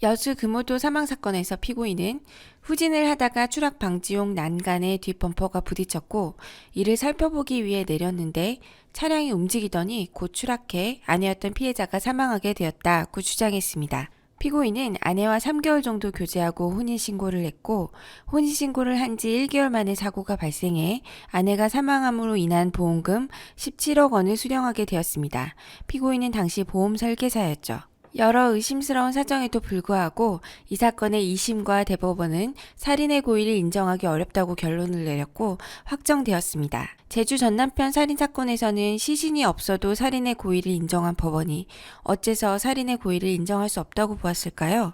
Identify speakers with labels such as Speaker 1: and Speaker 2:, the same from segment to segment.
Speaker 1: 여수 금오도 사망사건에서 피고인은 후진을 하다가 추락 방지용 난간에 뒷범퍼가 부딪혔고 이를 살펴보기 위해 내렸는데 차량이 움직이더니 곧 추락해 아내였던 피해자가 사망하게 되었다고 주장했습니다. 피고인은 아내와 3개월 정도 교제하고 혼인신고를 했고 혼인신고를 한 지 1개월 만에 사고가 발생해 아내가 사망함으로 인한 보험금 17억 원을 수령하게 되었습니다. 피고인은 당시 보험 설계사였죠. 여러 의심스러운 사정에도 불구하고 이 사건의 2심과 대법원은 살인의 고의를 인정하기 어렵다고 결론을 내렸고 확정되었습니다. 제주 전남편 살인사건에서는 시신이 없어도 살인의 고의를 인정한 법원이 어째서 살인의 고의를 인정할 수 없다고 보았을까요?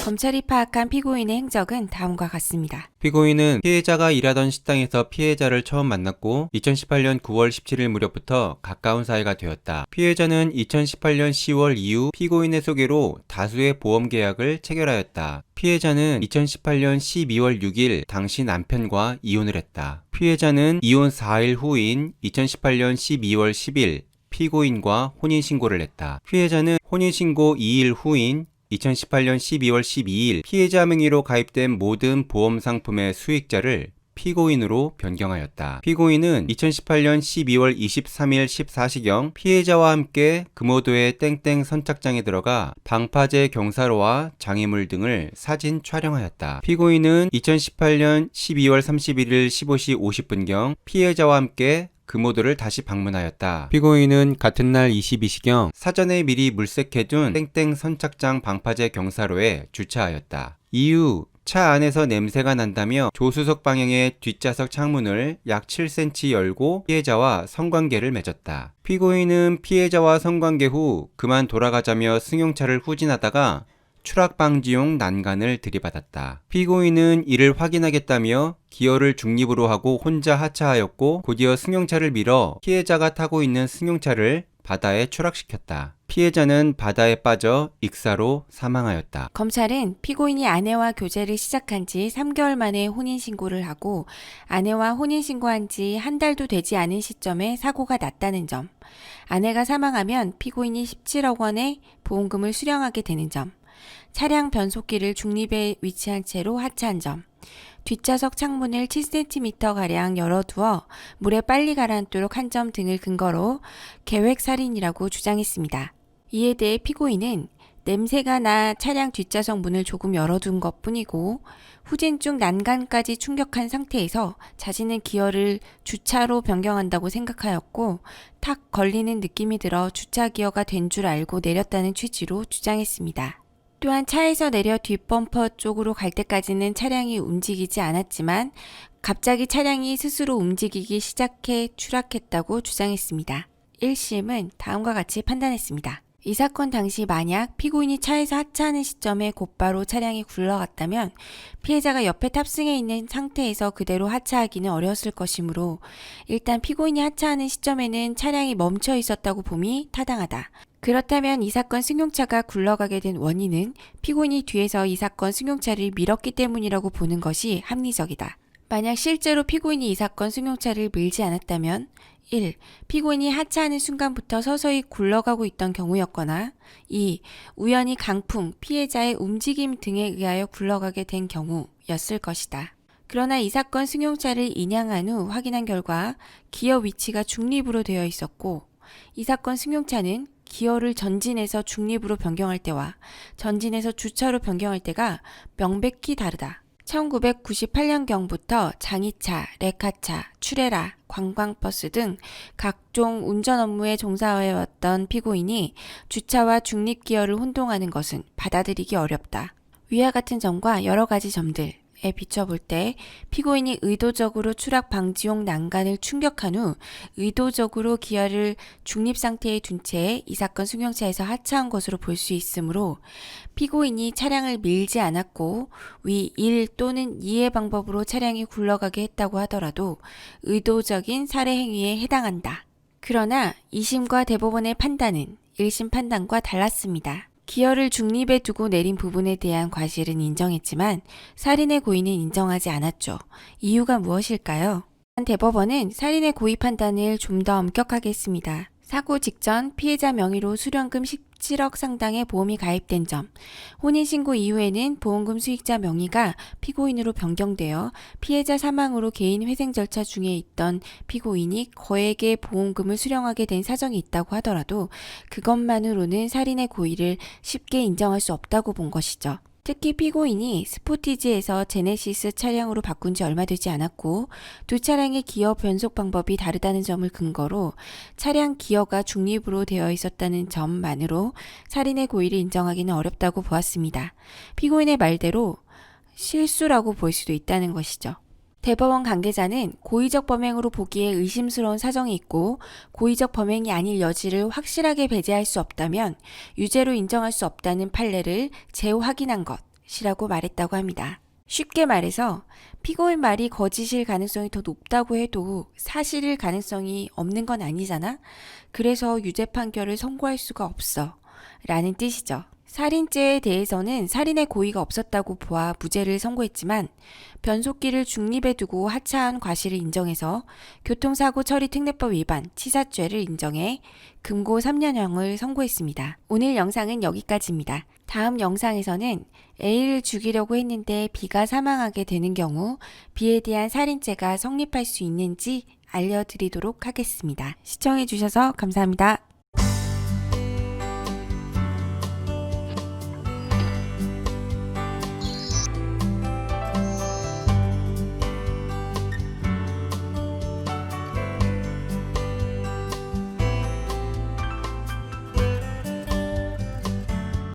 Speaker 1: 검찰이 파악한 피고인의 행적은 다음과 같습니다.
Speaker 2: 피고인은 피해자가 일하던 식당에서 피해자를 처음 만났고 2018년 9월 17일 무렵부터 가까운 사이가 되었다. 피해자는 2018년 10월 이후 피고인의 소개로 다수의 보험 계약을 체결하였다. 피해자는 2018년 12월 6일 당시 남편과 이혼을 했다. 피해자는 이혼 4일 후인 2018년 12월 10일 피고인과 혼인신고를 했다. 피해자는 혼인신고 2일 후인 2018년 12월 12일 피해자 명의로 가입된 모든 보험 상품의 수익자를 피고인으로 변경하였다. 피고인은 2018년 12월 23일 14시경 피해자와 함께 금오도의 땡땡 선착장에 들어가 방파제 경사로와 장애물 등을 사진 촬영하였다. 피고인은 2018년 12월 31일 15시 50분경 피해자와 함께 금오도를 다시 방문하였다. 피고인은 같은 날 22시경 사전에 미리 물색해둔 땡땡 선착장 방파제 경사로에 주차하였다. 이후 차 안에서 냄새가 난다며 조수석 방향의 뒷좌석 창문을 약 7cm 열고 피해자와 성관계를 맺었다. 피고인은 피해자와 성관계 후 그만 돌아가자며 승용차를 후진하다가 추락 방지용 난간을 들이받았다. 피고인은 이를 확인하겠다며 기어를 중립으로 하고 혼자 하차하였고 곧이어 승용차를 밀어 피해자가 타고 있는 승용차를 바다에 추락시켰다. 피해자는 바다에 빠져 익사로 사망하였다.
Speaker 1: 검찰은 피고인이 아내와 교제를 시작한 지 3개월 만에 혼인신고를 하고 아내와 혼인신고한 지 한 달도 되지 않은 시점에 사고가 났다는 점, 아내가 사망하면 피고인이 17억 원의 보험금을 수령하게 되는 점, 차량 변속기를 중립에 위치한 채로 하차한 점, 뒷좌석 창문을 7cm가량 열어두어 물에 빨리 가라앉도록 한 점 등을 근거로 계획살인이라고 주장했습니다. 이에 대해 피고인은 냄새가 나 차량 뒷좌석 문을 조금 열어둔 것 뿐이고 후진 중 난간까지 충격한 상태에서 자신은 기어를 주차로 변경한다고 생각하였고 탁 걸리는 느낌이 들어 주차 기어가 된 줄 알고 내렸다는 취지로 주장했습니다. 또한 차에서 내려 뒷범퍼 쪽으로 갈 때까지는 차량이 움직이지 않았지만 갑자기 차량이 스스로 움직이기 시작해 추락했다고 주장했습니다. 1심은 다음과 같이 판단했습니다. 이 사건 당시 만약 피고인이 차에서 하차하는 시점에 곧바로 차량이 굴러갔다면 피해자가 옆에 탑승해 있는 상태에서 그대로 하차하기는 어려웠을 것이므로 일단 피고인이 하차하는 시점에는 차량이 멈춰 있었다고 봄이 타당하다. 그렇다면 이 사건 승용차가 굴러가게 된 원인은 피고인이 뒤에서 이 사건 승용차를 밀었기 때문이라고 보는 것이 합리적이다. 만약 실제로 피고인이 이 사건 승용차를 밀지 않았다면 1. 피고인이 하차하는 순간부터 서서히 굴러가고 있던 경우였거나 2. 우연히 강풍, 피해자의 움직임 등에 의하여 굴러가게 된 경우였을 것이다. 그러나 이 사건 승용차를 인양한 후 확인한 결과 기어 위치가 중립으로 되어 있었고 이 사건 승용차는 기어를 전진해서 중립으로 변경할 때와 전진해서 주차로 변경할 때가 명백히 다르다. 1998년경부터 장의차, 레카차, 추레라, 관광버스 등 각종 운전 업무에 종사해왔던 피고인이 주차와 중립기어를 혼동하는 것은 받아들이기 어렵다. 위와 같은 점과 여러 가지 점들에 비춰볼 때 피고인이 의도적으로 추락 방지용 난간을 충격한 후 의도적으로 기어를 중립 상태에 둔 채 이 사건 승용차에서 하차한 것으로 볼 수 있으므로 피고인이 차량을 밀지 않았고 위 1 또는 2의 방법으로 차량이 굴러가게 했다고 하더라도 의도적인 살해 행위에 해당한다. 그러나 2심과 대법원의 판단은 1심 판단과 달랐습니다. 기여를 중립에 두고 내린 부분에 대한 과실은 인정했지만 살인의 고의는 인정하지 않았죠. 이유가 무엇일까요? 대법원은 살인의 고의 판단을 좀 더 엄격하게 했습니다. 사고 직전 피해자 명의로 수령금 17억 상당의 보험이 가입된 점, 혼인신고 이후에는 보험금 수익자 명의가 피고인으로 변경되어 피해자 사망으로 개인 회생 절차 중에 있던 피고인이 거액의 보험금을 수령하게 된 사정이 있다고 하더라도 그것만으로는 살인의 고의를 쉽게 인정할 수 없다고 본 것이죠. 특히 피고인이 스포티지에서 제네시스 차량으로 바꾼 지 얼마 되지 않았고 두 차량의 기어 변속 방법이 다르다는 점을 근거로 차량 기어가 중립으로 되어 있었다는 점만으로 살인의 고의를 인정하기는 어렵다고 보았습니다. 피고인의 말대로 실수라고 볼 수도 있다는 것이죠. 대법원 관계자는 고의적 범행으로 보기에 의심스러운 사정이 있고 고의적 범행이 아닐 여지를 확실하게 배제할 수 없다면 유죄로 인정할 수 없다는 판례를 재확인한 것이라고 말했다고 합니다. 쉽게 말해서 피고인 말이 거짓일 가능성이 더 높다고 해도 사실일 가능성이 없는 건 아니잖아? 그래서 유죄 판결을 선고할 수가 없어 라는 뜻이죠. 살인죄에 대해서는 살인의 고의가 없었다고 보아 무죄를 선고했지만 변속기를 중립에 두고 하차한 과실을 인정해서 교통사고 처리 특례법 위반 치사죄를 인정해 금고 3년형을 선고했습니다. 오늘 영상은 여기까지입니다. 다음 영상에서는 A를 죽이려고 했는데 B가 사망하게 되는 경우 B에 대한 살인죄가 성립할 수 있는지 알려드리도록 하겠습니다. 시청해주셔서 감사합니다.